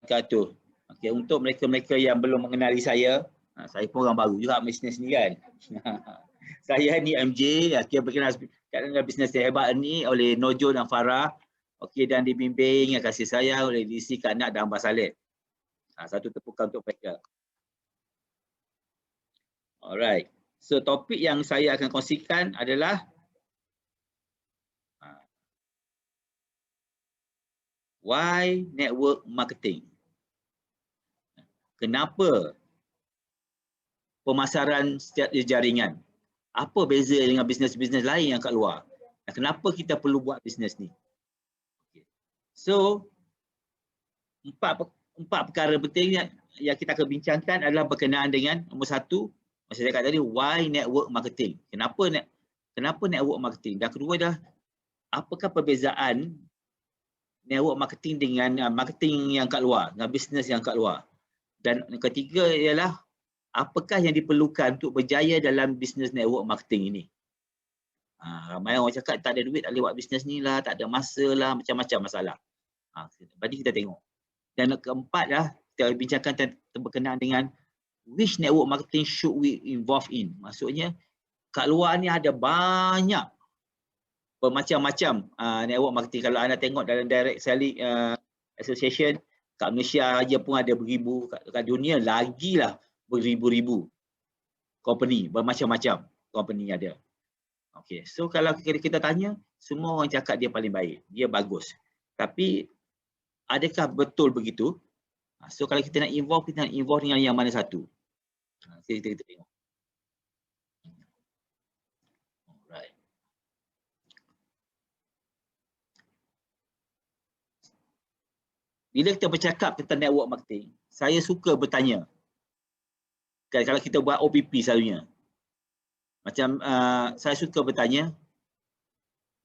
wabarakatuh. Okey, untuk mereka-mereka yang belum mengenali saya pun orang baru juga bisnes ni kan. Saya ni MJ, berkenal dalam bisnes yang hebat ni oleh Nojo dan Farah. Okey, dan dibimbing yang kasih sayang oleh DC Kak Nat dan Abang Saleh. Satu tepukan untuk mereka. Alright. So topik yang saya akan kongsikan adalah why network marketing. Kenapa pemasaran setiap jaringan? Apa beza dengan bisnes-bisnes lain yang kat luar? Dan kenapa kita perlu buat bisnes ni? Okay. So, empat perkara penting yang kita akan bincangkan adalah berkenaan dengan nombor satu, macam saya kata tadi, why network marketing? Kenapa network marketing? Dan kedua adalah, apakah perbezaan network marketing dengan marketing yang kat luar, dengan bisnes yang kat luar? Dan ketiga ialah, apakah yang diperlukan untuk berjaya dalam bisnes network marketing ini? Ramai orang cakap tak ada duit, tak boleh buat bisnes ni lah, tak ada masa lah, macam-macam masalah. Jadi kita tengok. Dan keempat lah, kita bincangkan berkenaan dengan which network marketing should we involve in. Maksudnya, kat luar ni ada banyak bermacam-macam network marketing. Kalau anda tengok dalam Direct Selling Association, kat Malaysia aja pun ada beribu, kat dunia lagilah beribu-ribu company, bermacam-macam company ada. Okey, so kalau kita tanya, semua orang cakap dia paling baik, dia bagus. Tapi adakah betul begitu? So kalau kita nak involve dengan yang mana satu? Kita tengok. Alright. Bila kita bercakap tentang network marketing, saya suka bertanya. Kalau kita buat OPP selalunya. Macam saya suka bertanya,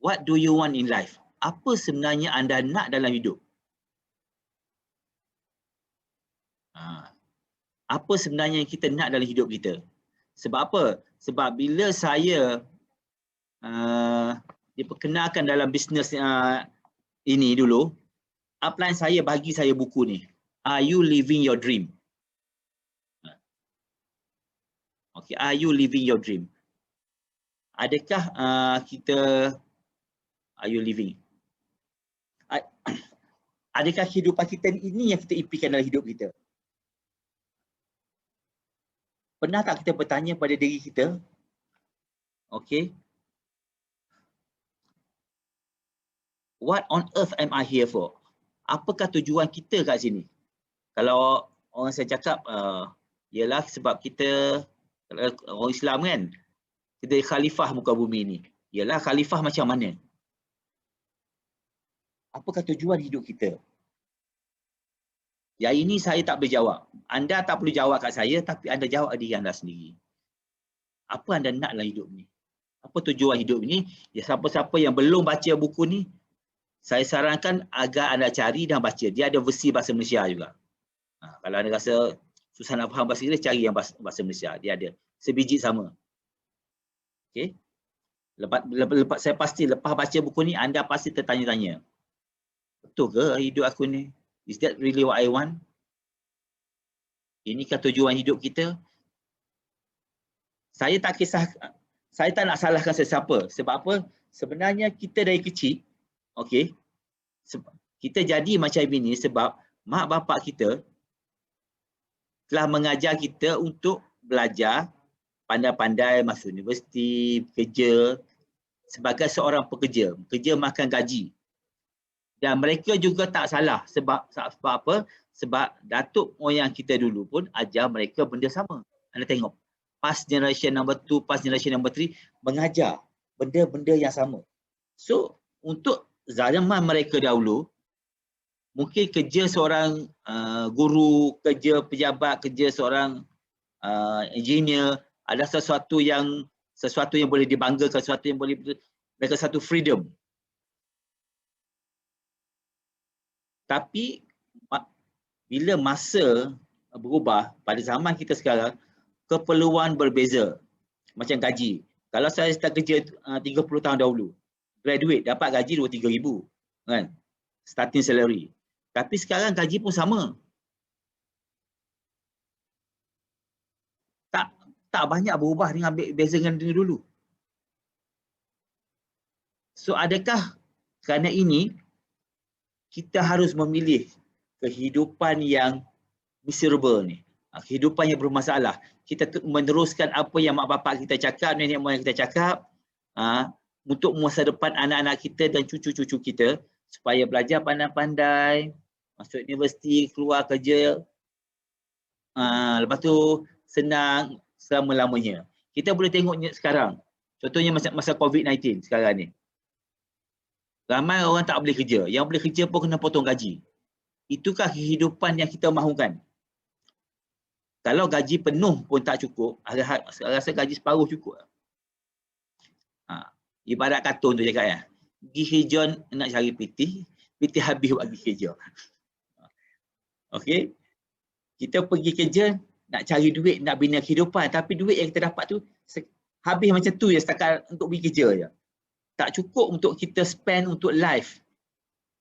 what do you want in life? Apa sebenarnya anda nak dalam hidup? Apa sebenarnya yang kita nak dalam hidup kita? Sebab apa? Sebab bila saya diperkenalkan dalam bisnes ini dulu, upline saya bagi saya buku ni. Are you living your dream? Okay, are you living your dream? Adakah are you living? Adakah kehidupan kita ini yang kita impikan dalam hidup kita? Pernah tak kita bertanya pada diri kita? Okay. What on earth am I here for? Apakah tujuan kita kat sini? Kalau orang saya cakap, ialah sebab kita orang Islam kan, kita khalifah muka bumi ni. Ialah khalifah macam mana? Apakah tujuan hidup kita? Yang ini saya tak boleh jawab. Anda tak perlu jawab kat saya, tapi anda jawab diri anda sendiri. Apa anda nak dalam hidup ni? Apa tujuan hidup ni? Ya, siapa-siapa yang belum baca buku ni, saya sarankan agar anda cari dan baca. Dia ada versi bahasa Malaysia juga. Kalau anda rasa susah nak faham bahasa Inggeris, cari yang bahasa Malaysia. Dia ada. Sebiji sama. Okay. Lepas saya pasti lepas baca buku ni, anda pasti tertanya-tanya. Betul ke hidup aku ni? Is that really what I want? Inikah tujuan hidup kita? Saya tak nak salahkan sesiapa. Sebab apa? Sebenarnya kita dari kecil, okey, kita jadi macam ini sebab mak bapak kita telah mengajar kita untuk belajar, pandai-pandai masuk universiti, bekerja sebagai seorang pekerja, makan gaji. Dan mereka juga tak salah sebab apa? Sebab datuk moyang kita dulu pun ajar mereka benda sama. Anda tengok, past generation number 2, past generation number 3 mengajar benda-benda yang sama. So, untuk zaman mereka dahulu, mungkin kerja seorang guru, kerja pejabat, kerja seorang engineer adalah sesuatu yang boleh dibanggakan, sesuatu yang boleh mereka satu freedom. Tapi bila masa berubah pada zaman kita sekarang, keperluan berbeza. Macam gaji. Kalau saya start kerja 30 tahun dahulu, graduate dapat gaji 23,000 kan? Starting salary. Tapi sekarang gaji pun sama. tak banyak berubah dengan beza dengan dulu. So adakah kerana ini kita harus memilih kehidupan yang miserable ni, kehidupan yang bermasalah. Kita meneruskan apa yang mak bapak kita cakap, nenek moyang kita cakap, untuk masa depan anak-anak kita dan cucu-cucu kita, supaya belajar pandai-pandai, masuk universiti, keluar kerja, lepas tu senang selama-lamanya. Kita boleh tengok sekarang, contohnya masa COVID-19 sekarang ni. Ramai orang tak boleh kerja. Yang boleh kerja pun kena potong gaji. Itukah kehidupan yang kita mahukan? Kalau gaji penuh pun tak cukup, rasa gaji separuh cukup. Ibarat kartun tu cakap ya. Pergi kerja nak cari PT habis buat pergi kerja. Okey. Kita pergi kerja nak cari duit, nak bina kehidupan, tapi duit yang kita dapat tu habis macam tu je setakat untuk pergi kerja je. Tak cukup untuk kita spend untuk life.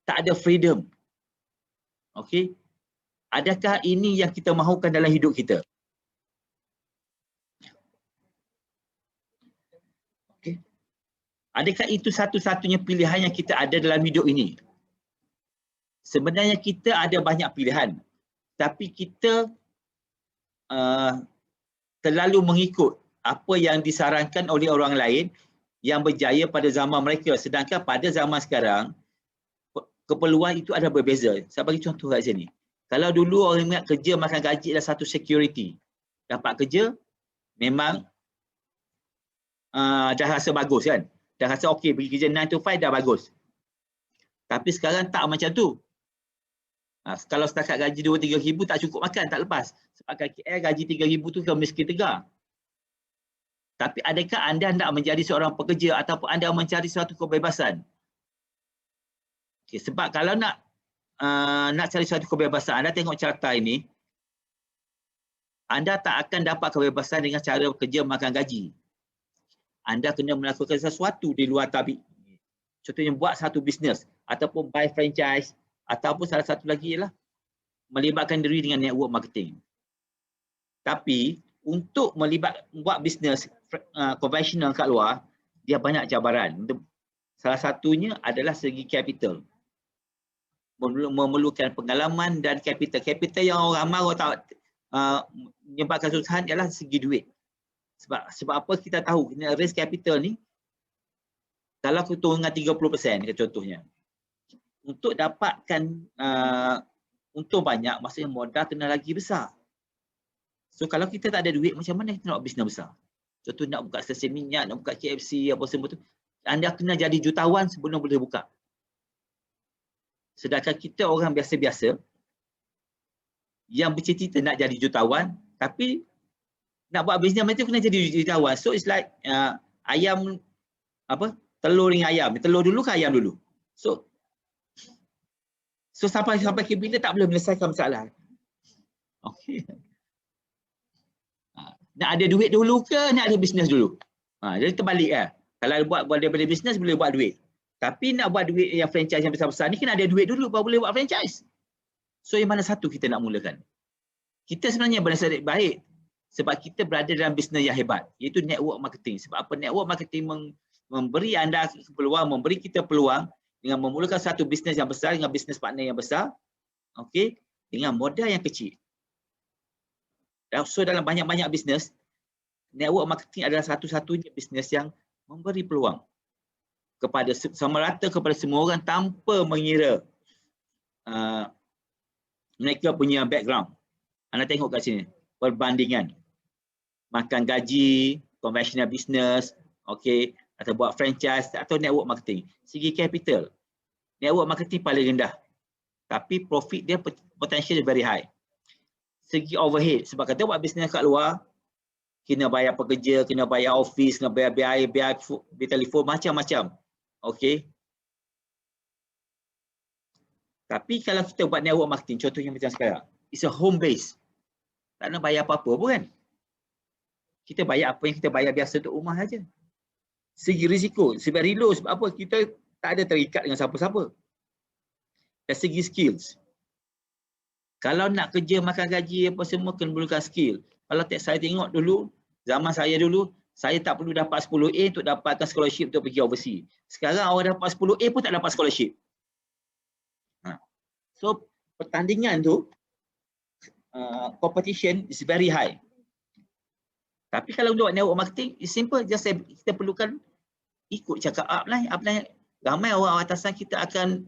Tak ada freedom. Okey. Adakah ini yang kita mahukan dalam hidup kita? Okey. Adakah itu satu-satunya pilihan yang kita ada dalam hidup ini? Sebenarnya kita ada banyak pilihan. Tapi kita terlalu mengikut apa yang disarankan oleh orang lain yang berjaya pada zaman mereka. Sedangkan pada zaman sekarang, keperluan itu ada berbeza. Saya bagi contoh kat sini. Kalau dulu orang ingat kerja makan gaji adalah satu security. Dapat kerja, memang dah rasa bagus kan. Dah rasa okey, pergi kerja 9 to 5 dah bagus. Tapi sekarang tak macam tu. Kalau setakat gaji 2-3 ribu tak cukup makan, tak lepas. Sebab KL gaji 3 ribu tu kan miskin tegar. Tapi adakah anda nak menjadi seorang pekerja ataupun anda mencari suatu kebebasan? Okay, sebab kalau nak cari suatu kebebasan, anda tengok carta ini, anda tak akan dapat kebebasan dengan cara kerja makan gaji. Anda kena melakukan sesuatu di luar tabik. Contohnya buat satu bisnes ataupun buy franchise, ataupun salah satu lagi ialah melibatkan diri dengan network marketing. Tapi untuk buat bisnes konvensional kat luar, dia banyak cabaran. Salah satunya adalah segi capital. Memerlukan pengalaman dan capital. Capital yang orang ramai orang tak menyebabkan kesusahan ialah segi duit. Sebab apa kita tahu, raise capital ni, kalau keuntungan 30% contohnya, untuk dapatkan untung banyak, maksudnya modal kena lagi besar. So kalau kita tak ada duit, macam mana kita nak buat bisnes besar? Contoh nak buka stesen minyak, nak buka KFC, apa semua tu, anda kena jadi jutawan sebelum boleh buka. Sedangkan kita orang biasa-biasa yang bercita-cita nak jadi jutawan, tapi nak buat bisnes macam tu kena jadi jutawan. So it's like ayam, telur dengan ayam. Telur dulu ke ayam dulu? So sampai ke bila tak boleh menyelesaikan masalah. Okey. Nak ada duit dulu ke nak ada bisnes dulu? Jadi terbalik lah. Kalau buat daripada bisnes boleh buat duit. Tapi nak buat duit yang franchise yang besar-besar ni kena ada duit dulu baru boleh buat franchise. So yang mana satu kita nak mulakan? Kita sebenarnya bernasib baik sebab kita berada dalam bisnes yang hebat, iaitu network marketing. Sebab apa? Network marketing memberi anda peluang, memberi kita peluang dengan memulakan satu bisnes yang besar dengan bisnes partner yang besar, okey, dengan modal yang kecil. So dalam banyak-banyak bisnes, network marketing adalah satu-satunya bisnes yang memberi peluang kepada sama rata kepada semua orang tanpa mengira mereka punya background. Anda tengok kat sini, perbandingan. Makan gaji, conventional business, okey, atau buat franchise atau network marketing. Segi capital, network marketing paling rendah. Tapi profit dia potential very high. Segi overhead, sebab kata buat bisnes kat luar, kena bayar pekerja, kena bayar office, kena bayar biaya telefon, macam-macam. Okey. Tapi kalau kita buat network marketing, contohnya macam sekarang, it's a home base. Tak nak bayar apa-apa pun kan. Kita bayar apa yang kita bayar biasa untuk rumah saja. Segi risiko, very low. Sebab apa? Kita tak ada terikat dengan siapa-siapa. Dari segi skills. Kalau nak kerja makan gaji apa semua kena perlukan skill. Kalau saya tengok dulu Zaman saya dulu, saya tak perlu dapat 10A untuk dapatkan scholarship untuk pergi overseas. Sekarang orang dapat 10A pun tak dapat scholarship. So, pertandingan tu, competition is very high. Tapi kalau untuk network marketing, it's simple. Just kita perlukan ikut cakap upline. Ramai orang atasan kita akan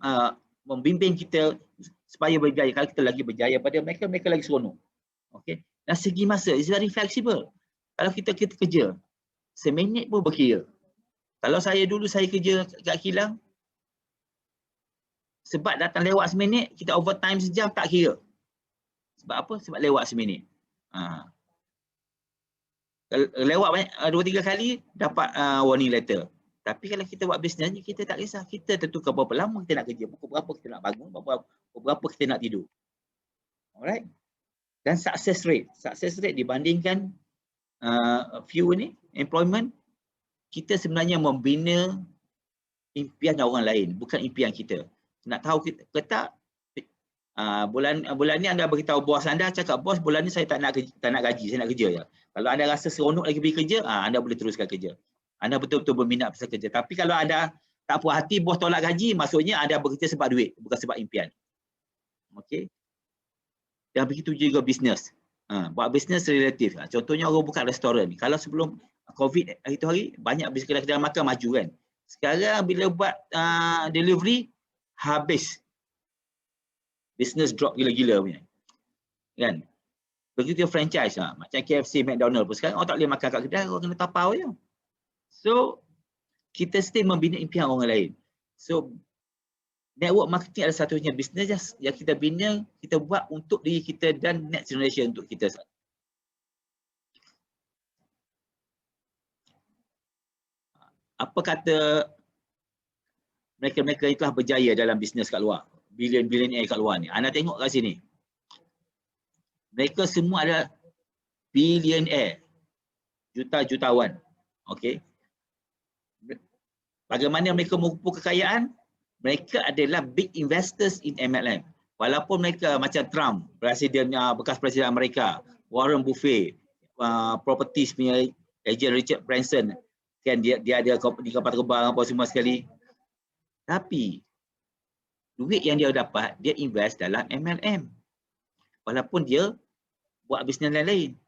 membimbing kita supaya berjaya. Kalau kita lagi berjaya pada mereka, mereka lagi seronok. Okay. Dan segi masa, it's very flexible. Kalau kita kerja, seminit pun berkira. Kalau saya dulu saya kerja kat kilang, sebab datang lewat seminit, kita overtime sejam tak kira. Sebab apa? Sebab lewat seminit. Lewat 2-3 kali, dapat warning letter. Tapi kalau kita buat bisnes ni, kita tak kisah. Kita tentukan berapa lama kita nak kerja, pukul berapa kita nak bangun, berapa kita nak tidur. Alright? Dan success rate dibandingkan few ni, employment, kita sebenarnya membina impian orang lain, bukan impian kita. Nak tahu kita ke tak, bulan ni anda beritahu bos anda, cakap bos bulan ni saya tak nak gaji, saya nak kerja je. Kalau anda rasa seronok lagi pergi kerja, anda boleh teruskan kerja. Anda betul-betul berminat pasal kerja. Tapi kalau anda tak puas hati, bos tolak gaji, maksudnya anda bekerja sebab duit, bukan sebab impian. Okey. Dan begitu juga bisnes. Buat bisnes relatif. Contohnya orang buka restoran. Kalau sebelum COVID hari-hari, banyak bisnes kedai makan maju kan. Sekarang bila buat delivery, habis. Business drop gila-gila punya. Kan? Begitu franchise. Macam KFC, McDonald pun sekarang orang tak boleh makan kat kedai, orang kena tapau je. So, kita still membina impian orang lain. So, network marketing adalah satunya bisnes yang kita bina, kita buat untuk diri kita dan next generation untuk kita. Apa kata mereka-mereka yang telah berjaya dalam bisnes kat luar, bilion-bilionaire kat luar ni. Anda tengok kat sini. Mereka semua adalah billionaire, juta-jutawan. Okey. Bagaimana mereka mengumpul kekayaan? Mereka adalah big investors in MLM. Walaupun mereka macam Trump, bekas presiden Amerika, Warren Buffett, properties punya agent Richard Branson, kan dia ada di kapal terbang apa semua sekali. Tapi duit yang dia dapat, dia invest dalam MLM. Walaupun dia buat bisnes lain-lain.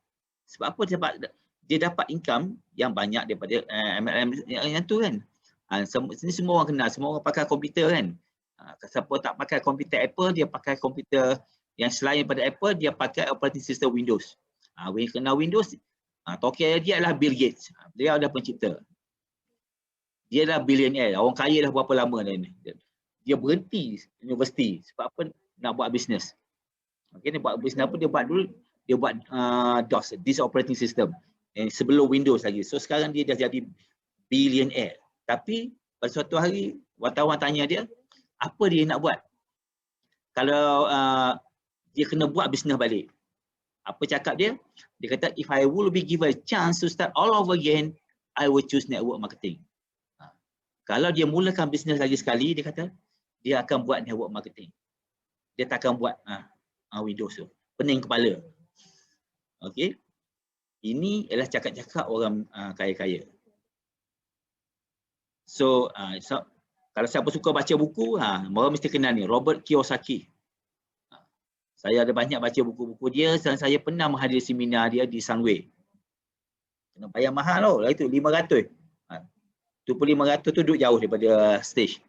Sebab apa? Sebab dia dapat income yang banyak daripada MLM yang tu kan. Ini semua orang kenal, semua orang pakai komputer kan. Siapa tak pakai komputer Apple, dia pakai komputer yang selain daripada Apple, dia pakai operating system Windows. When kenal Windows, tokoh dia adalah Bill Gates. Dia adalah pencipta. Dia adalah billionaire, orang kaya dah berapa lama dah ni. Dia berhenti universiti sebab apa? Nak buat bisnes. Okay, dia buat bisnes apa? Dia buat DOS, Disk Operating System. Sebelum Windows lagi. So sekarang dia dah jadi billionaire. Tapi pada suatu hari wartawan tanya dia, apa dia nak buat? Kalau dia kena buat bisnes balik. Apa cakap dia? Dia kata, if I will be given a chance to start all over again, I will choose network marketing. Kalau dia mulakan bisnes lagi sekali, dia kata, dia akan buat network marketing. Dia tak akan buat Windows tu. Pening kepala. Okey. Ini adalah cakap-cakap orang kaya-kaya. So, kalau siapa suka baca buku, orang mesti kenal ni, Robert Kiyosaki. Saya ada banyak baca buku-buku dia dan saya pernah menghadiri seminar dia di Sunway. Kena bayar mahal tau, lah itu 500. Tu pun 500 tu duduk jauh daripada stage.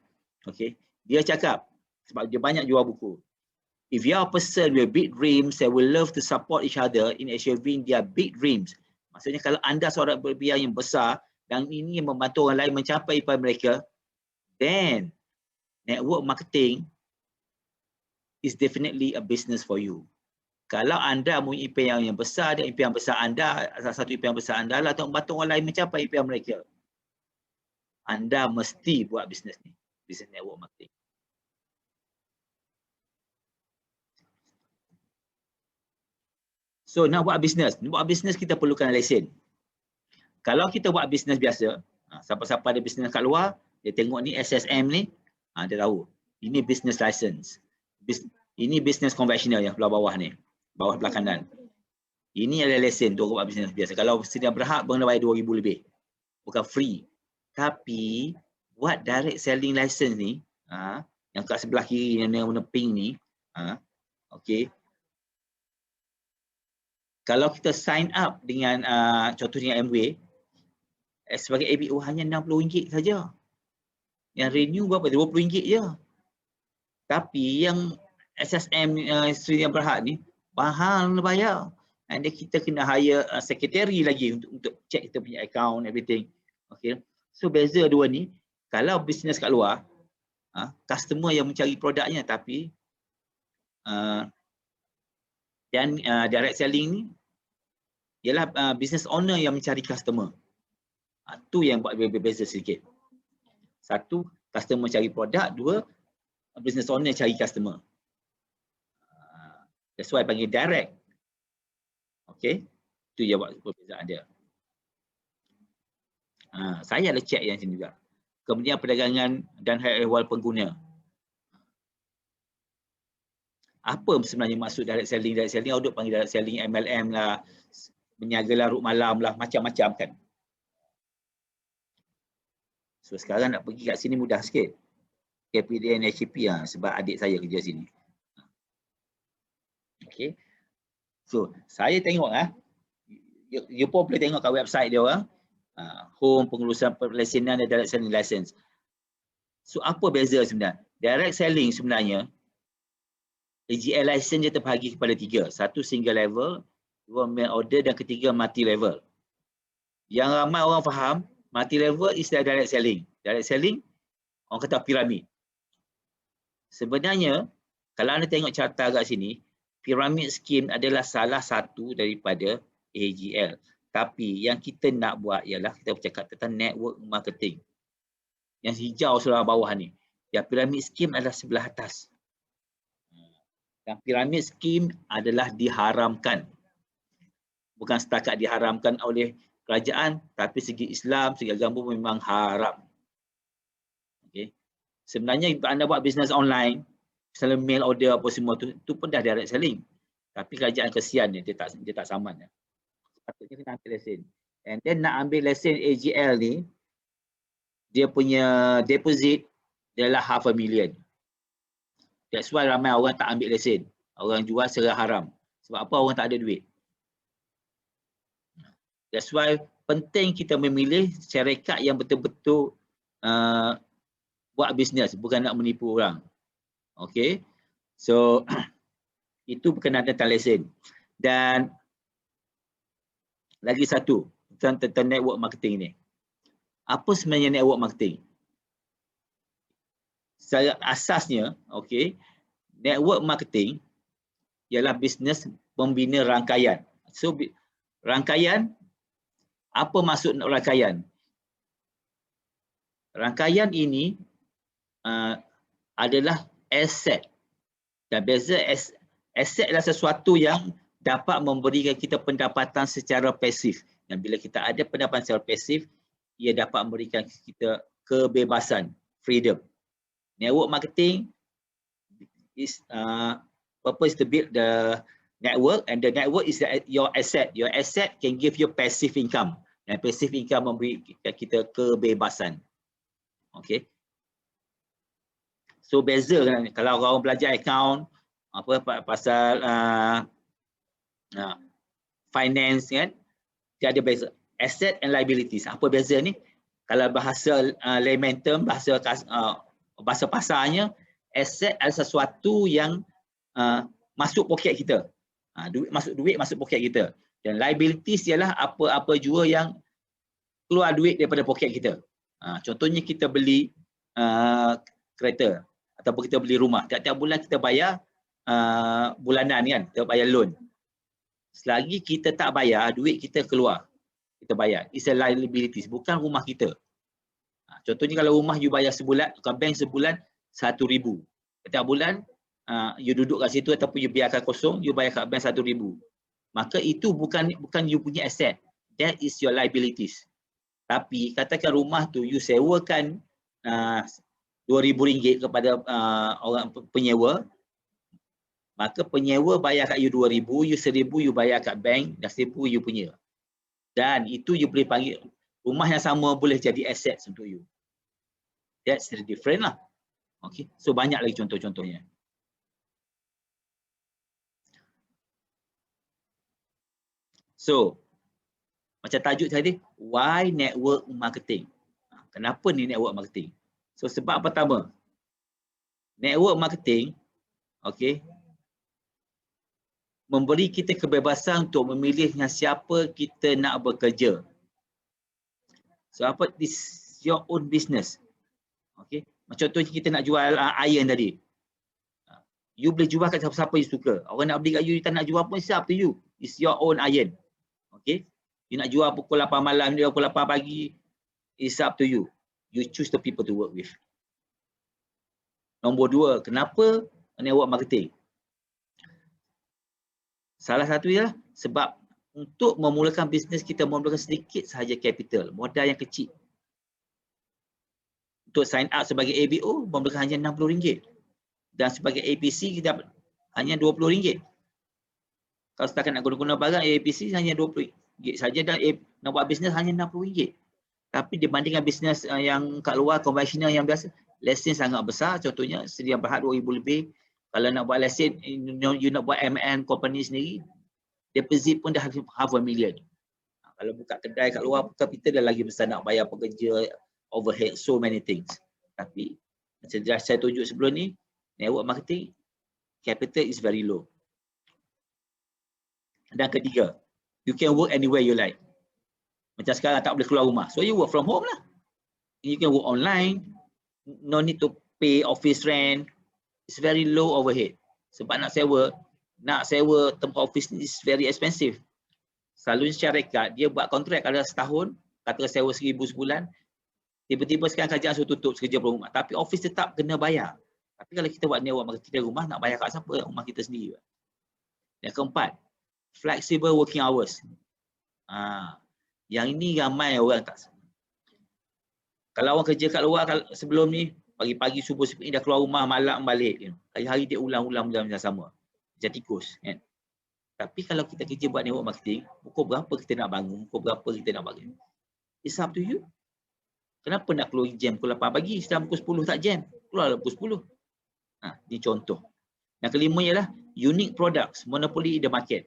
Okay. Dia cakap, sebab dia banyak jual buku. If you are a person with big dreams that will love to support each other in achieving their big dreams. Maksudnya kalau anda seorang berbiaya yang besar dan ini membantu orang lain mencapai impian mereka, then network marketing is definitely a business for you. Kalau anda mempunyai impian yang besar dan impian besar anda, salah satu impian besar anda adalah untuk membantu orang lain mencapai impian mereka, anda mesti buat bisnes ni, bisnes network marketing. So nak buat bisnes kita perlukan lesen. Kalau kita buat bisnes biasa, siapa-siapa ada bisnes kat luar, dia tengok ni SSM ni, dia tahu. Ini business license. Ini bisnes konvensional yang belah bawah ni, bawah belah kanan. Ini adalah lesen untuk buat bisnes biasa. Kalau sedia berhak, kena bayar 2,000 lebih. Bukan free. Tapi buat direct selling license ni, yang kat sebelah kiri yang warna pink ni, okey. Kalau kita sign up dengan contohnya Amway, sebagai ABO hanya RM60 saja. Yang renew berapa? RM20 je. Tapi yang SSM Sedia Berhad ni mahal nak bayar. And then kita kena hire secretary lagi untuk check kita punya account, everything. Okay. So beza dua ni, kalau bisnes kat luar, customer yang mencari produknya, tapi dan direct selling ni ialah business owner yang mencari customer. Tu yang buat berbeza sedikit. Satu, customer cari produk. Dua, business owner cari customer. That's why panggil direct. Okay, itu je buat perbezaan dia. Saya ada check yang sini juga. Kemudian perdagangan dan hal ehwal pengguna. Apa sebenarnya maksud direct selling? Direct selling, audit panggil direct selling, MLM lah, berniaga lah, rut malam lah, macam-macam kan. So sekarang nak pergi kat sini mudah sikit. KPDN HCP sebab adik saya kerja sini. Okay. So saya tengok you pun boleh tengok kat website dia orang. Home, pengurusan perlesenan dan direct selling license. So apa beza sebenarnya? Direct selling sebenarnya AGL license dia terbahagi kepada 3. Satu single level, 2 mail order dan ketiga multi level. Yang ramai orang faham, multi level is direct selling. Direct selling orang kata piramid. Sebenarnya kalau anda tengok carta kat sini, pyramid scheme adalah salah satu daripada AGL. Tapi yang kita nak buat ialah kita bercakap tentang network marketing. Yang hijau sebelah bawah ni. Yang pyramid scheme adalah sebelah atas. Dan pyramid scheme adalah diharamkan. Bukan setakat diharamkan oleh kerajaan, tapi segi Islam, segi agama memang haram. Okay. Sebenarnya anda buat bisnes online, misalnya mail order apa semua tu pun dah direct selling. Tapi kerajaan kesian dia tak saman. Sepatutnya kena ambil lesen. And then nak ambil lesen AGL ni, dia punya deposit adalah $500,000. That's why ramai orang tak ambil lesen. Orang jual secara haram. Sebab apa? Orang tak ada duit. That's why penting kita memilih syarikat yang betul-betul buat bisnes, bukan nak menipu orang. Okay. So, itu berkenaan tentang lesen. Dan lagi satu, tentang network marketing ni. Apa sebenarnya network marketing? Secara asasnya, okay, network marketing ialah bisnes membina rangkaian. So, rangkaian, apa maksud rangkaian? Rangkaian ini adalah aset. Dan beza aset adalah sesuatu yang dapat memberikan kita pendapatan secara pasif. Dan bila kita ada pendapatan secara pasif, ia dapat memberikan kita kebebasan, freedom. Network marketing is purpose to build the network, and the network is your asset. Your asset can give you passive income. Dan passive income memberikan kita kebebasan. Okay. So beza kan, kalau orang belajar account, pasal finance kan, dia ada beza. Asset and liabilities. Apa beza ni? Kalau bahasa layman term, bahasa pasarnya, asset adalah sesuatu yang masuk poket kita. Duit masuk poket kita. Dan liabilities ialah apa-apa jua yang keluar duit daripada poket kita. Contohnya kita beli kereta ataupun kita beli rumah. Tiap-tiap bulan kita bayar bulanan kan, kita bayar loan. Selagi kita tak bayar, duit kita keluar. Kita bayar. It's a liabilities, bukan rumah kita. Contohnya kalau rumah you bayar sebulan, bank sebulan 1,000. Setiap bulan you duduk kat situ ataupun you biarkan kosong, you bayar kat bank 1,000. Maka itu bukan you punya asset. That is your liabilities. Tapi katakan rumah tu you sewakan RM2,000 kepada orang penyewa, Maka penyewa bayar kat you 2,000, you 1,000 you bayar kat bank, dah 1,000 you punya. Dan itu you boleh panggil, rumah yang sama boleh jadi assets untuk you. That's the different lah. Okay. So banyak lagi contoh-contohnya. So, macam tajuk tadi, why network marketing? Kenapa ni network marketing? So sebab pertama, network marketing, okay, memberi kita kebebasan untuk memilih dengan siapa kita nak bekerja. So apa, this your own business. Okay. Contohnya kita nak jual iron tadi. You boleh jual kat siapa-siapa you suka. Orang nak beli kat you, tak nak jual pun, it's up to you. It's your own iron. Okay. You nak jual pukul 8 malam, dia pukul 8 pagi, it's up to you. You choose the people to work with. Nombor 2, kenapa network marketing? Salah satu ialah sebab untuk memulakan bisnes kita memerlukan sedikit sahaja capital, modal yang kecil. Untuk sign up sebagai ABO memerlukan hanya RM60 dan sebagai APC kita hanya RM20. Kalau setakat nak guna-guna barang, APC hanya RM20 saja dan nak buat bisnes hanya RM60. Tapi dibandingkan bisnes yang kat luar konvensional yang biasa, lesen sangat besar. Contohnya sedia berhad 2,000 lebih. Kalau nak buat lesen, you nak buat MN company sendiri, deposit pun dah $500,000. Kalau buka kedai kat luar, capital dah lagi besar, nak bayar pekerja, overhead, so many things. Tapi macam saya tunjuk sebelum ni, network marketing, capital is very low. Dan ketiga, you can work anywhere you like. Macam sekarang tak boleh keluar rumah, so you work from home lah. You can work online, no need to pay office rent. It's very low overhead. Sebab nak sewa tempat office ni is very expensive. Selalunya syarikat dia buat kontrak kalau setahun, kata sewa 1,000 sebulan, tiba-tiba sekarang kerajaan suruh tutup sekerja per rumah. Tapi office tetap kena bayar. Tapi kalau kita buat network marketing rumah, nak bayar kat siapa? Rumah kita sendiri. Yang keempat, flexible working hours. Yang ini ramai orang tak. Kalau orang kerja kat luar sebelum ni, pagi-pagi subuh ni dah keluar rumah, malam balik. Hari-hari dia ulang-ulang macam sama. Macam tikus. Kan? Tapi kalau kita kerja buat network marketing, pukul berapa kita nak bangun, pukul berapa kita nak bangun. It's up to you. Kenapa nak keluar jam pukul 8 pagi, sedang pukul 10 tak jam? Keluarlah pukul 10. Ini contoh. Yang kelima ialah unique products, monopoly in the market.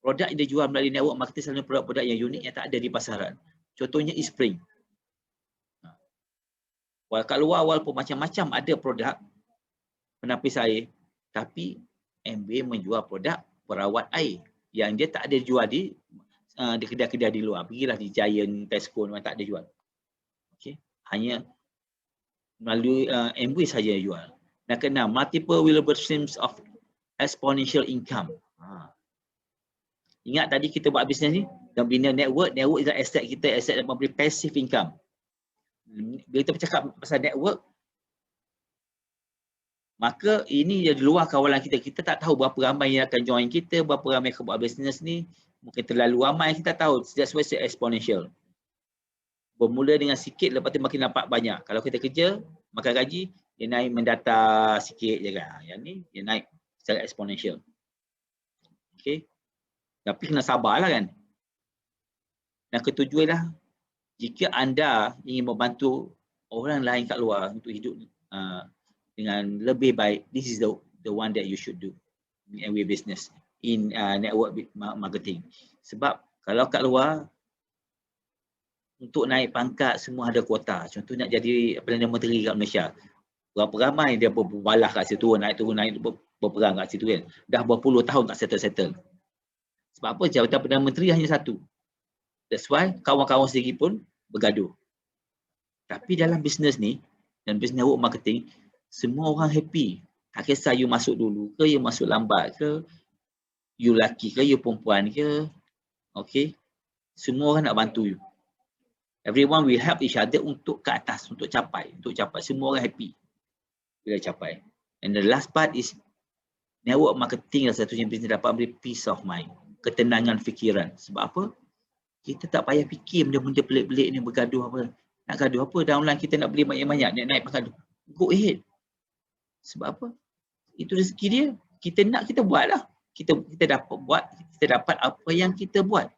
Produk yang dijual melalui network marketing selalu produk-produk yang unik yang tak ada di pasaran. Contohnya eSpring. Kat luar walaupun macam-macam ada produk penapis air, tapi MB menjual produk perawat air yang dia tak ada jual di kedai-kedai di luar. Pergilah di Giant, Tesco, memang tak ada jual. Okay. Hanya melalui MB saja jual. Dan keenam, multiple willable streams of exponential income. Ingat tadi kita buat bisnes ni dan bina network is aset kita, aset yang memberi passive income. Bila kita bercakap pasal network, maka ini di luar kawalan kita. Kita tak tahu berapa ramai yang akan join kita, berapa ramai yang akan buat bisnes ni. Mungkin terlalu ramai, kita tahu. That's why it's exponential. Bermula dengan sikit, lepas tu makin dapat banyak. Kalau kita kerja, makan gaji, dia naik mendata sikit je kan. Yang ni, dia naik secara exponential. Okay. Tapi kena sabarlah kan. Dan ketujuh lah, jika anda ingin membantu orang lain kat luar untuk hidup dengan lebih baik, this is the one that you should do in MB business, in network marketing. Sebab kalau kat luar, untuk naik pangkat semua ada kuota. Contoh nak jadi Perdana Menteri kat Malaysia, berapa ramai dia berbalah kat situ, naik berperang kat situ kan. Dah berpuluh tahun tak settle. Sebab apa? Jabatan Perdana Menteri hanya satu. That's why kawan-kawan sendiri pun bergaduh. Tapi dalam bisnes ni, dan bisnes network marketing, semua orang happy. Tak kisah you masuk dulu ke, you masuk lambat ke, you lelaki ke, you perempuan ke. Okay. Semua orang nak bantu you. Everyone will help each other untuk ke atas, untuk capai. Semua orang happy bila capai. And the last part is network marketing adalah satu yang bisnes dapat beri peace of mind. Ketenangan fikiran. Sebab apa? Kita tak payah fikir benda-benda pelik-pelik ni, bergaduh apa. Nak gaduh apa? Downline kita nak beli banyak-banyak, nak naik pangkat. Go ahead. Sebab apa? Itu rezeki dia. Kita nak, kita buatlah. Kita dapat buat, kita dapat apa yang kita buat.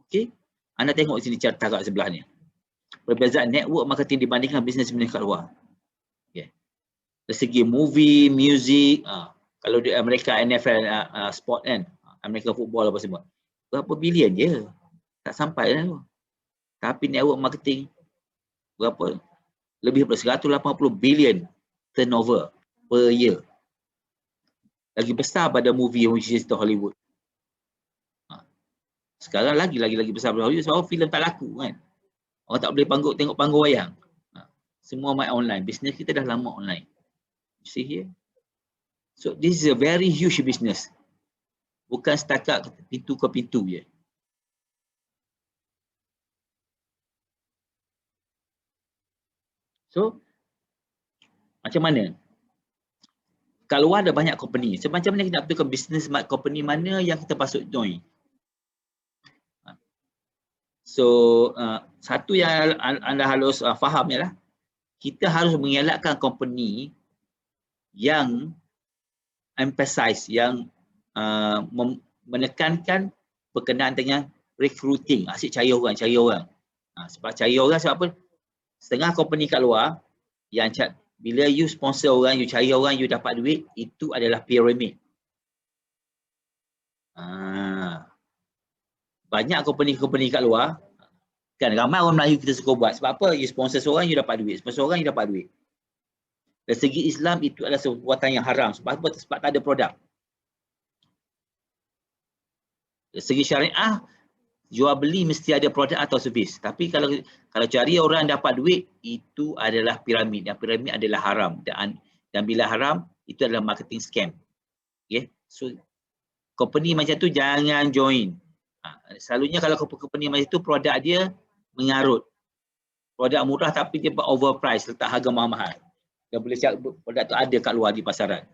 Okey. Anda tengok sini carta kat sebelah ni. Perbezaan network marketing dibandingkan bisnes kat luar. Okay. Dari segi movie, music, kalau di Amerika NFL sport kan, Amerika football apa semua. Berapa bilion je. Tak sampai lah tu. Tapi network marketing berapa? Lebih daripada 180 bilion turnover per year. Lagi besar pada movie which is the Hollywood. Sekarang lagi besar pada Hollywood sebab filem tak laku kan. Orang tak boleh tengok panggung wayang. Semua main online. Bisnes kita dah lama online. You see here? So this is a very huge business. Bukan setakat pintu ke pintu je. So macam mana? Kat luar ada banyak company. So macam mana kita nak betulkan business company mana yang kita patut join? So satu yang anda harus faham ialah kita harus mengelakkan company yang emphasize, yang menekankan berkenaan dengan recruiting, asyik cari orang. Sebab cari orang sebab apa? Setengah company kat luar yang bila you sponsor orang, you cari orang, you dapat duit, itu adalah pyramid. Banyak company-company kat luar, kan ramai orang Melayu kita suka buat. Sebab apa? You sponsor seorang, you dapat duit. Sponsor orang, you dapat duit. Dari segi Islam, itu adalah perbuatan yang haram. Sebab apa? Sebab tak ada produk. Dari segi syariah, jual beli mesti ada produk atau servis. Tapi kalau cari orang dapat duit, itu adalah piramid. Dan piramid adalah haram. Dan bila haram, itu adalah marketing scam. Okay? So, company macam tu jangan join. Selalunya kalau company macam tu, produk dia mengarut. Produk murah tapi dia overprice, letak harga mahal-mahal. Dan boleh cari produk tu ada kat luar di pasaran.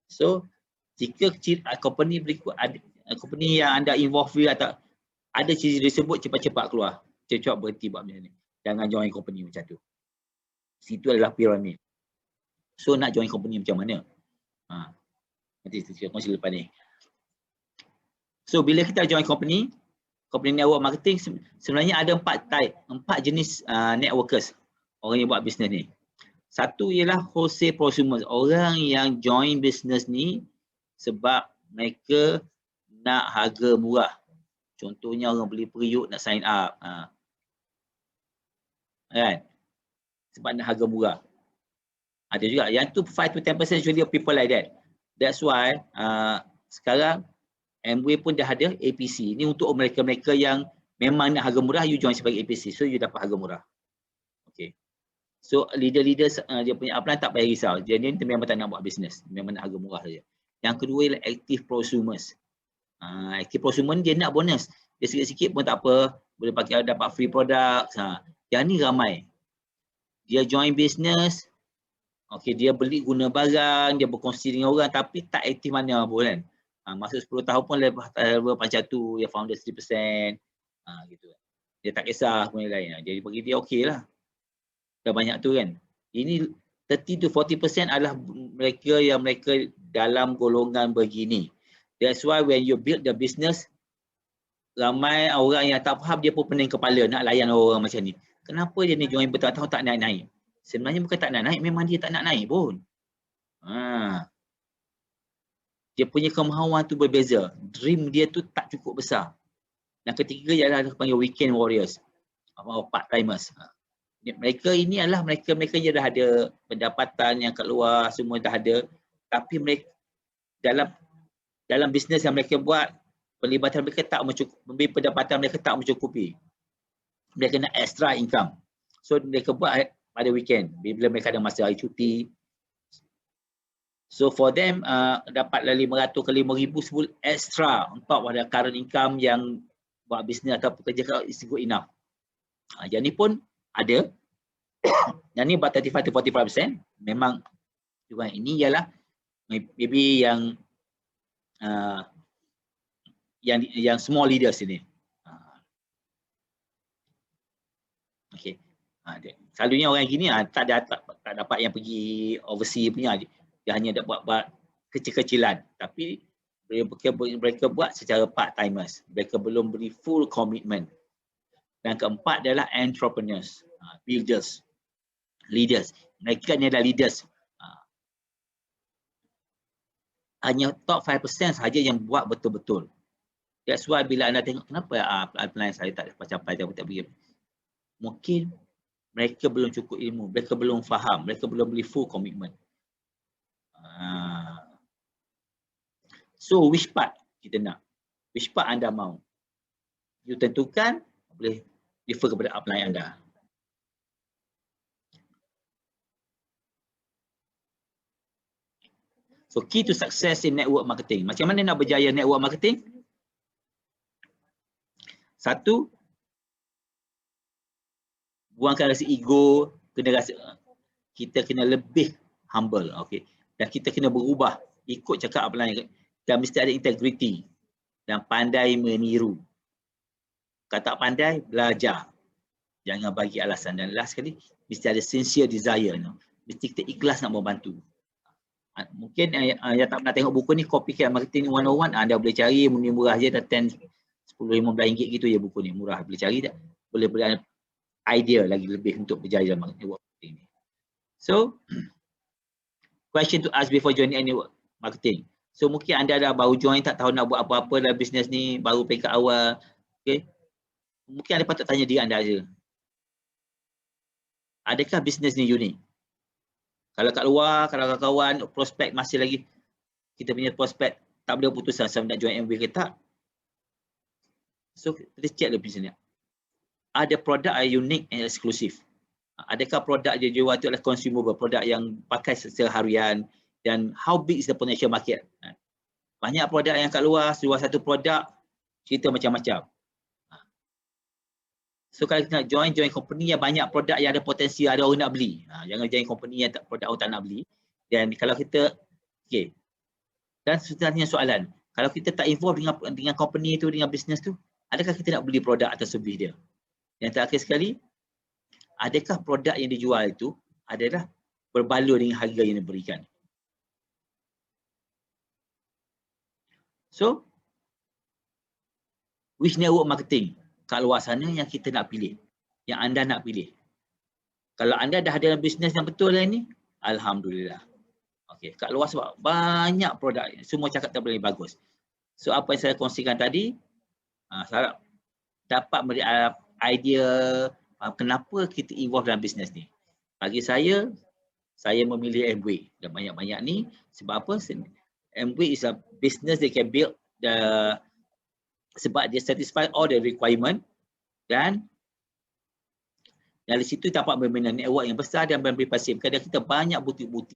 So, jika company yang anda involve atau ada ciri tersebut, cepat-cepat keluar. Cepat berhenti buat macam ni. Jangan join company macam tu. Situ adalah piramid. So, nak join company macam mana? Nanti kita kongsi lepas ni. So, bila kita join company network marketing, sebenarnya ada 4 jenis networkers, orang yang buat bisnes ni. Satu ialah wholesale prosumer, orang yang join bisnes ni sebab mereka nak harga murah. Contohnya orang beli periuk nak sign up. Kan? Sebab nak harga murah. Ada juga. Yang tu 5 to 10% usually people like that. That's why sekarang Amway pun dah ada APC. Ini untuk mereka-mereka yang memang nak harga murah, you join sebagai APC. So, you dapat harga murah. Okay. So, leader-leaders dia punya upline tak payah risau. Dia memang tak nak buat bisnes. Memang nak harga murah saja. Yang kedua ialah active prosumers. Active prosumer dia nak bonus. Dia sikit-sikit pun tak apa. Boleh pakai dapat free product. Yang ni ramai. Dia join bisnes. Okay, dia beli guna barang. Dia berkongsi dengan orang tapi tak aktif mana pun kan. Masa 10 tahun pun lepas macam tu, dia founder 3%. Gitu. Dia tak kisah pun yang lain. Jadi bagi dia okey lah. Dah banyak tu kan. Ini 30 to 40% adalah mereka dalam golongan begini. That's why when you build the business, ramai orang yang tak faham, dia pun pening kepala nak layan orang macam ni. Kenapa dia ni join bertahun-tahun tak naik-naik? Sebenarnya bukan tak nak naik, memang dia tak nak naik pun. Dia punya kemahuan tu berbeza. Dream dia tu tak cukup besar. Dan ketiga ialah panggil weekend warriors. Part-timers. Mereka ini adalah mereka yang dah ada pendapatan yang kat luar, semua dah ada. Tapi mereka dalam bisnes yang mereka buat, pelibatan mereka tak mencukupi, pendapatan mereka tak mencukupi. Mereka nak extra income. So mereka buat pada weekend. Bila mereka ada masa hari cuti. So for them dapat 500 ke 5,000 sebut extra on top pada current income yang buat bisnes atau pekerja is good enough. Yang ni pun ada. Yang ni about 35 to 45%. Memang ini ialah maybe yang small leaders ini. Okay. Selalunya orang gini tak dapat yang pergi overseas punya. Dia hanya dapat buat kecil-kecilan. Tapi mereka buat secara part-timers. Mereka belum beri full commitment. Dan keempat adalah entrepreneurs, builders, leaders. Mereka ni adalah leaders. Hanya top 5% sahaja yang buat betul-betul. That's why bila anda tengok kenapa plan saya tak capai, tak pergi. Mungkin mereka belum cukup ilmu, mereka belum faham, mereka belum beli full commitment. So which part kita nak? Which part anda mau? You tentukan, boleh refer kepada upline anda. So key to success in network marketing. Macam mana nak berjaya network marketing? Satu, buangkan rasa ego, kita kena lebih humble, okay. Dan kita kena berubah, ikut cakap upline, dan mesti ada integrity dan pandai meniru. Kata pandai, belajar. Jangan bagi alasan. Dan last sekali, mesti ada sincere desire. Mesti kita ikhlas nak membantu. Mungkin yang tak pernah tengok buku ni, Copycat Marketing 101, anda boleh cari, murah je, dah 10, 10, 15 ringgit gitu je buku ni, murah, boleh cari tak? Boleh ada idea lagi lebih untuk berjaya dalam network marketing ni. So, question to ask before joining any network marketing. So, mungkin anda dah baru join, tak tahu nak buat apa-apa dalam bisnes ni, baru peringkat awal, okay? Mungkin anda patut tanya diri anda aja. Adakah bisnes ni unik? Kalau kat luar, kalau kawan-kawan, prospek masih lagi, kita punya prospek tak boleh putusan sama nak join MBA ke tak. So, kita check lebih sini. Ada produk yang unik and eksklusif. Adakah produk dia jual itu adalah consumable, produk yang pakai seharian, dan how big is the potential market? Banyak produk yang kat luar, satu produk, cerita macam-macam. So kalau kita nak join company yang banyak produk yang ada potensi, ada orang nak beli. Jangan join company yang produk orang tak nak beli. Dan kalau kita, okay. Dan sebenarnya soalan, kalau kita tak involve dengan company itu, dengan bisnes tu, adakah kita nak beli produk atau servis dia? Yang terakhir sekali, adakah produk yang dijual itu adalah berbaloi dengan harga yang diberikan? So, which network marketing kat luar sana yang kita nak pilih, yang anda nak pilih? Kalau anda dah ada bisnes yang betul lah ini, alhamdulillah. Okey, kat luar sebab banyak produk, semua cakap tak boleh bagus. So apa yang saya kongsikan tadi, saya dapat beri idea kenapa kita involve dalam bisnes ni. Bagi saya memilih Amway dan banyak-banyak ni sebab apa? Amway is a business that can build sebab dia satisfy all the requirement, dan dari situ dapat membina network yang besar dan memberi pasif. Kadang kita banyak butik-butik